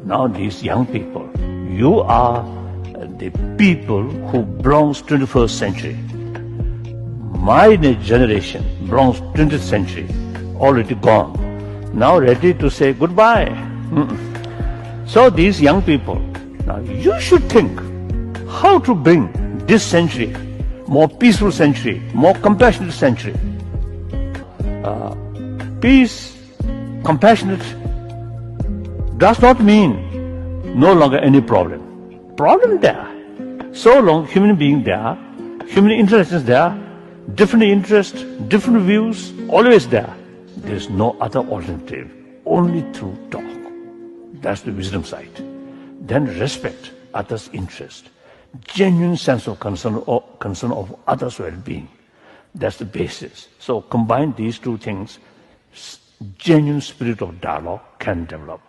Now these young people, you are the people who belongs 21st century. My generation belongs 20th century, already gone. Now ready to say goodbye. So these young people, now you should think how to bring this century, more peaceful century, more compassionate century. Peace, compassionate, does not mean no longer any problem. Problem there. So long human being there, human intelligence there, different interests, different views, always there. There is no other alternative, only through talk. That's the wisdom side. Then respect others' interest, genuine sense of concern of others' well-being. That's the basis. So combine these two things, genuine spirit of dialogue can develop.